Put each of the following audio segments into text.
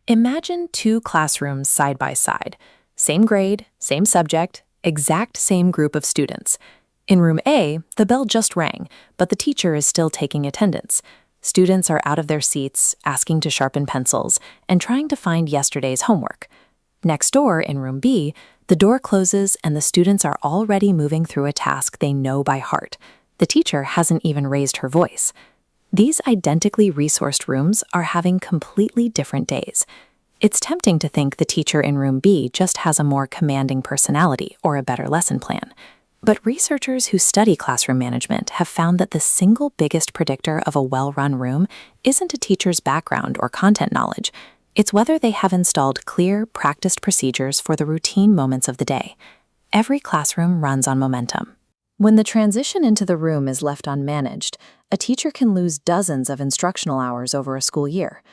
Imagine two classrooms side by side. Same grade, same subject, exact same group of students. In room A, the bell just rang, but the teacher is still taking attendance. Students are out of their seats, asking to sharpen pencils, and trying to find yesterday's homework. Next door, in room B, the door closes and the students are already moving through a task they know by heart. The teacher hasn't even raised her voice. These identically resourced rooms are having completely different days. It's tempting to think the teacher in room B just has a more commanding personality or a better lesson plan. But researchers who study classroom management have found that the single biggest predictor of a well-run room isn't a teacher's background or content knowledge. It's whether they have installed clear, practiced procedures for the routine moments of the day. Every classroom runs on momentum. When the transition into the room is left unmanaged, a teacher can lose dozens of instructional hours over a school year.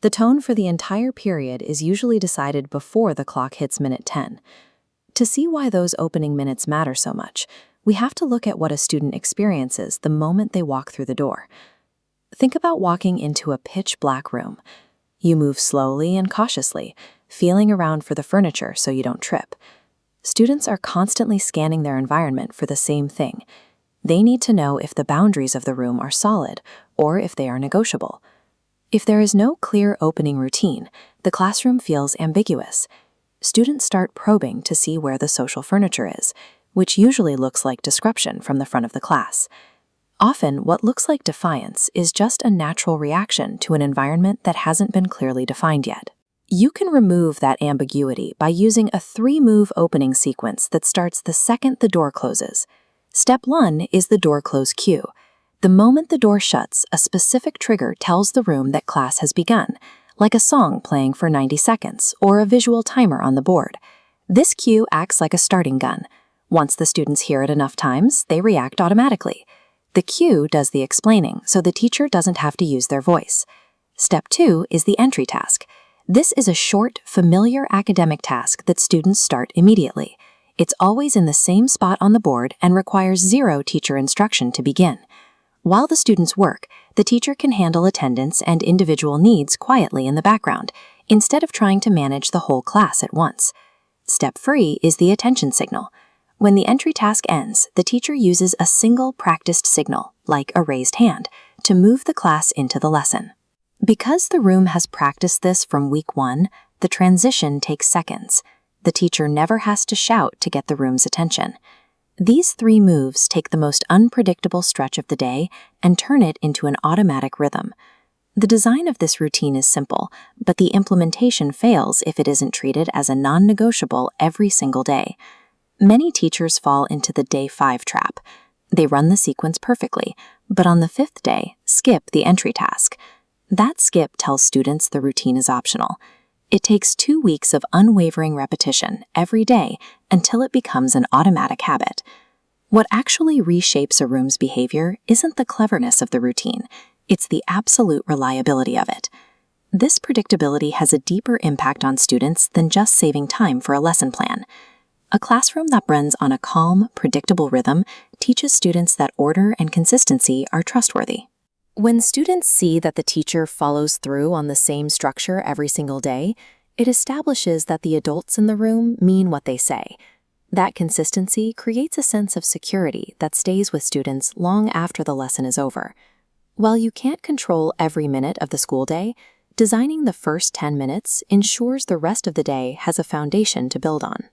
The tone for the entire period is usually decided before the clock hits minute 10. To see why those opening minutes matter so much, we have to look at what a student experiences the moment they walk through the door. Think about walking into a pitch-black room. You move slowly and cautiously, feeling around for the furniture so you don't trip. Students are constantly scanning their environment for the same thing. They need to know if the boundaries of the room are solid or if they are negotiable. If there is no clear opening routine, the classroom feels ambiguous. Students start probing to see where the social furniture is, which usually looks like disruption from the front of the class. Often, what looks like defiance is just a natural reaction to an environment that hasn't been clearly defined yet. You can remove that ambiguity by using a 3-move opening sequence that starts the second the door closes. Step 1 is the door close cue. The moment the door shuts, a specific trigger tells the room that class has begun, like a song playing for 90 seconds or a visual timer on the board. This cue acts like a starting gun. Once the students hear it enough times, they react automatically. The cue does the explaining, so the teacher doesn't have to use their voice. Step 2 is the entry task. This is a short, familiar academic task that students start immediately. It's always in the same spot on the board and requires 0 teacher instruction to begin. While the students work, the teacher can handle attendance and individual needs quietly in the background, instead of trying to manage the whole class at once. Step 3 is the attention signal. When the entry task ends, the teacher uses a single practiced signal, like a raised hand, to move the class into the lesson. Because the room has practiced this from week 1, the transition takes seconds. The teacher never has to shout to get the room's attention. These 3 moves take the most unpredictable stretch of the day and turn it into an automatic rhythm. The design of this routine is simple, but the implementation fails if it isn't treated as a non-negotiable every single day. Many teachers fall into the day 5 trap. They run the sequence perfectly, but on the 5th day, skip the entry task. That skip tells students the routine is optional. It takes 2 weeks of unwavering repetition every day until it becomes an automatic habit. What actually reshapes a room's behavior isn't the cleverness of the routine, it's the absolute reliability of it. This predictability has a deeper impact on students than just saving time for a lesson plan. A classroom that runs on a calm, predictable rhythm teaches students that order and consistency are trustworthy. When students see that the teacher follows through on the same structure every single day, it establishes that the adults in the room mean what they say. That consistency creates a sense of security that stays with students long after the lesson is over. While you can't control every minute of the school day, designing the first 10 minutes ensures the rest of the day has a foundation to build on.